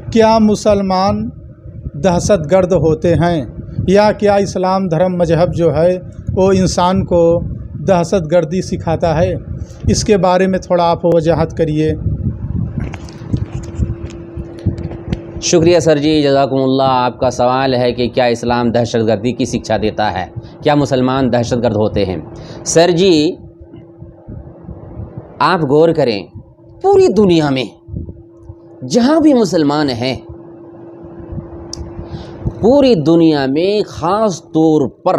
क्या मुसलमान दहशतगर्द होते हैं, या क्या इस्लाम धर्म मजहब जो है वो इंसान को दहशतगर्दी सिखाता है? इसके बारे में थोड़ा आप वजाहत करिए। शुक्रिया सर जी, जज़ाकुमुल्लाह। आपका सवाल है कि क्या इस्लाम दहशतगर्दी की शिक्षा देता है, क्या मुसलमान दहशतगर्द होते हैं? सर जी, आप गौर करें, पूरी दुनिया में जहाँ भी मुसलमान हैं, पूरी दुनिया में ख़ास तौर पर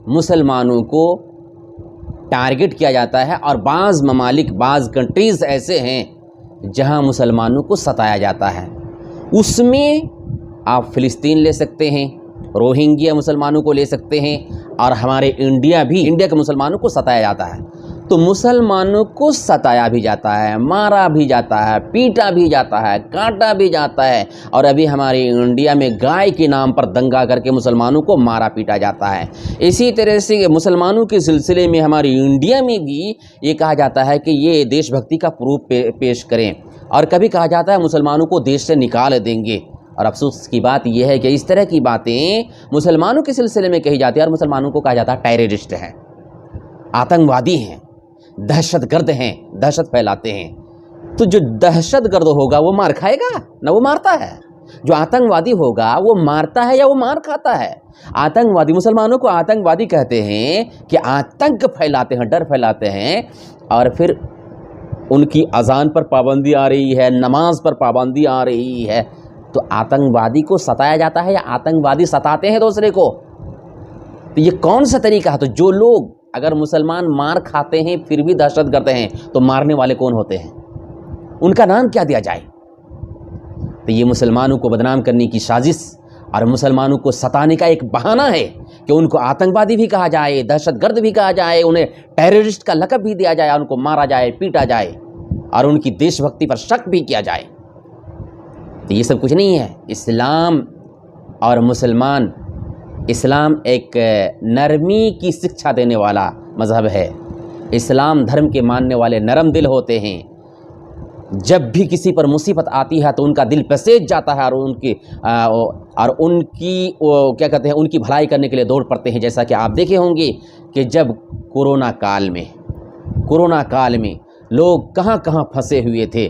मुसलमानों को टारगेट किया जाता है और बाज़ ममालिक, बाज़ कंट्रीज़ ऐसे हैं जहाँ मुसलमानों को सताया जाता है। उसमें आप फ़िलिस्तीन ले सकते हैं, रोहिंग्या मुसलमानों को ले सकते हैं, और हमारे इंडिया के मुसलमानों को सताया जाता है। तो मुसलमानों को सताया भी जाता है, मारा भी जाता है, पीटा भी जाता है, काटा भी जाता है, और अभी हमारे इंडिया में गाय के नाम पर दंगा करके मुसलमानों को मारा पीटा जाता है। इसी तरह से मुसलमानों के सिलसिले में हमारे इंडिया में भी ये कहा जाता है कि ये देशभक्ति का प्रूफ पेश करें, और कभी कहा जाता है मुसलमानों को देश से निकाल देंगे। और अफसोस की बात यह है कि इस तरह की बातें मुसलमानों के सिलसिले में कही जाती है, और मुसलमानों को कहा जाता है टेररिस्ट हैं, आतंकवादी हैं, दहशतगर्द हैं, दहशत फैलाते हैं। तो जो दहशतगर्द होगा वो मार खाएगा ना, वो मारता है। जो आतंकवादी होगा वो मारता है या वो मार खाता है? आतंकवादी, मुसलमानों को आतंकवादी कहते हैं कि आतंक फैलाते हैं, डर फैलाते हैं। और फिर उनकी अजान पर पाबंदी आ रही है, नमाज पर पाबंदी आ रही है, तो आतंकवादी को सताया जाता है या आतंकवादी सताते हैं दूसरे को? तो ये कौन सा तरीका है? तो जो लोग, अगर मुसलमान मार खाते हैं फिर भी दहशतगर्द हैं, तो मारने वाले कौन होते हैं? उनका नाम क्या दिया जाए? तो ये मुसलमानों को बदनाम करने की साजिश और मुसलमानों को सताने का एक बहाना है कि उनको आतंकवादी भी कहा जाए, दहशतगर्द भी कहा जाए, उन्हें टेररिस्ट का लक़ब भी दिया जाए, उनको मारा जाए, पीटा जाए, और उनकी देशभक्ति पर शक भी किया जाए। तो ये सब कुछ नहीं है। इस्लाम और मुसलमान, इस्लाम एक नरमी की शिक्षा देने वाला मज़हब है। इस्लाम धर्म के मानने वाले नरम दिल होते हैं। जब भी किसी पर मुसीबत आती है तो उनका दिल पसेज जाता है, और उनकी क्या कहते हैं, उनकी भलाई करने के लिए दौड़ पड़ते हैं। जैसा कि आप देखे होंगे कि जब कोरोना काल में लोग कहाँ कहाँ फंसे हुए थे,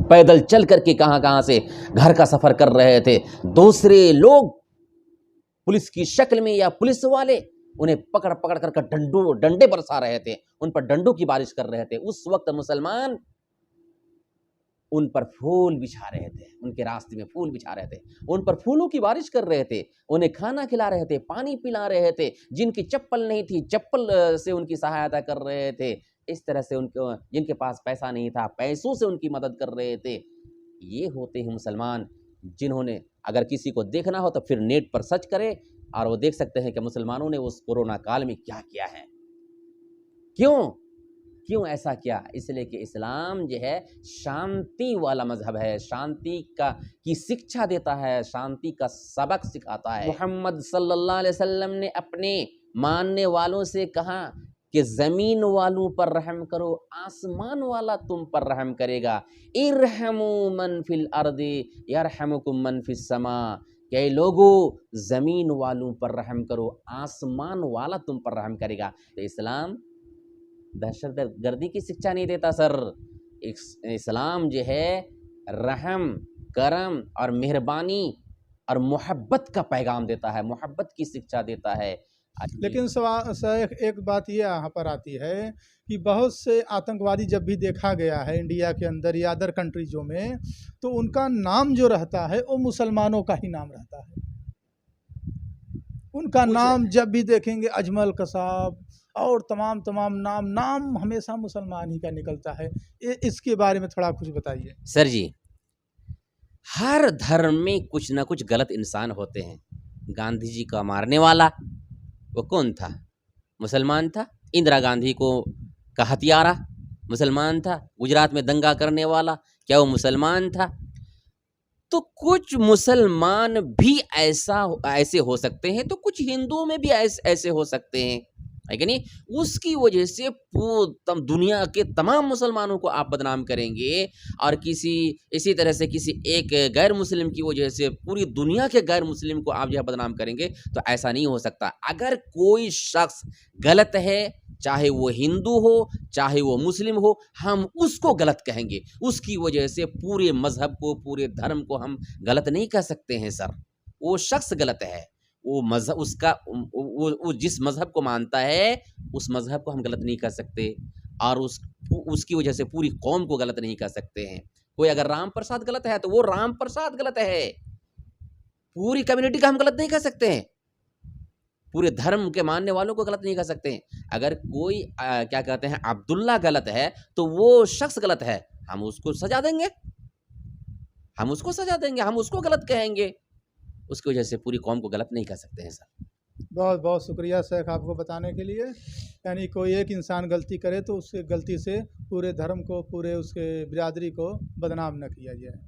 पैदल चल करके कहाँ कहाँ से घर का सफ़र कर रहे थे, दूसरे लोग पुलिस की शक्ल में या पुलिस वाले उन्हें पकड़ पकड़ कर डंडे बरसा रहे थे, उन पर डंडों की बारिश कर रहे थे। उस वक्त मुसलमान उन पर फूल बिछा रहे थे, उनके रास्ते में फूल बिछा रहे थे, उन पर फूलों की बारिश कर रहे थे, उन्हें खाना खिला रहे थे, पानी पिला रहे थे, जिनकी चप्पल नहीं थी चप्पल से उनकी सहायता कर रहे थे। इस तरह से उनको, जिनके पास पैसा नहीं था, पैसों से उनकी मदद कर रहे थे। ये होते हैं मुसलमान, जिन्होंने, अगर किसी को देखना हो तो फिर नेट पर सर्च करे और वो देख सकते हैं कि मुसलमानों ने उस कोरोना काल में क्या किया है। क्यों ऐसा किया? इसलिए कि इस्लाम जो है शांति वाला मजहब है, शांति की शिक्षा देता है, शांति का सबक सिखाता है। मोहम्मद सल्लल्लाहु अलैहि वसल्लम ने अपने मानने वालों से कहा कि ज़मीन वालों पर रहम करो, आसमान वाला तुम पर रहम करेगा। इरहमू मन फिल अर्दी यरहमुकुम मन फिस समा। कई लोगों, ज़मीन वालों पर रहम करो, आसमान वाला तुम पर रहम करेगा। तो इस्लाम दहशतगर्दी की शिक्षा नहीं देता सर। इस्लाम जो है रहम, करम और मेहरबानी और मोहब्बत का पैगाम देता है, मोहब्बत की शिक्षा देता है। लेकिन एक बात ये यहाँ पर आती है कि बहुत से आतंकवादी जब भी देखा गया है इंडिया के अंदर या अदर कंट्रीजों में, तो उनका नाम जो रहता है वो मुसलमानों का ही नाम रहता है। उनका नाम जब भी देखेंगे अजमल कसाब और तमाम नाम हमेशा मुसलमान ही का निकलता है। इसके बारे में थोड़ा कुछ बताइए सर जी। हर धर्म में कुछ ना कुछ गलत इंसान होते हैं। गांधी जी का मारने वाला वो कौन था? मुसलमान था। इंदिरा गांधी का हत्यारा मुसलमान था। गुजरात में दंगा करने वाला, क्या वो मुसलमान था? तो कुछ मुसलमान भी ऐसे हो सकते हैं, तो कुछ हिंदुओं में भी ऐसे हो सकते हैं। है कि नहीं? उसकी वजह से दुनिया के तमाम मुसलमानों को आप बदनाम करेंगे और किसी इसी तरह से किसी एक गैर मुस्लिम की वजह से पूरी दुनिया के गैर मुस्लिम को आप जो है बदनाम करेंगे, तो ऐसा नहीं हो सकता। अगर कोई शख्स गलत है, चाहे वो हिंदू हो, चाहे वो मुस्लिम हो, हम उसको गलत कहेंगे। उसकी वजह से पूरे मज़हब को, पूरे धर्म को हम गलत नहीं कह सकते हैं सर। वो शख्स गलत है, वो मज़हब उसका वो जिस मज़हब को मानता है, उस मज़हब को हम गलत नहीं कर सकते और उसकी वजह से पूरी कौम को गलत नहीं कर सकते हैं। कोई अगर राम प्रसाद गलत है, तो वो राम प्रसाद गलत है, पूरी कम्युनिटी का हम गलत नहीं कर सकते हैं, पूरे धर्म के मानने वालों को गलत नहीं कर सकते हैं। अगर कोई क्या कहते हैं अब्दुल्ला गलत है, तो वो शख्स गलत है, हम उसको सजा देंगे, हम उसको सजा देंगे, हम उसको गलत कहेंगे। उसकी वजह से पूरी कौम को गलत नहीं कर सकते हैं सर। बहुत बहुत शुक्रिया शेख आपको बताने के लिए। यानी कोई एक इंसान गलती करे तो उससे गलती से पूरे धर्म को, पूरे उसके बिरादरी को बदनाम न किया जाए।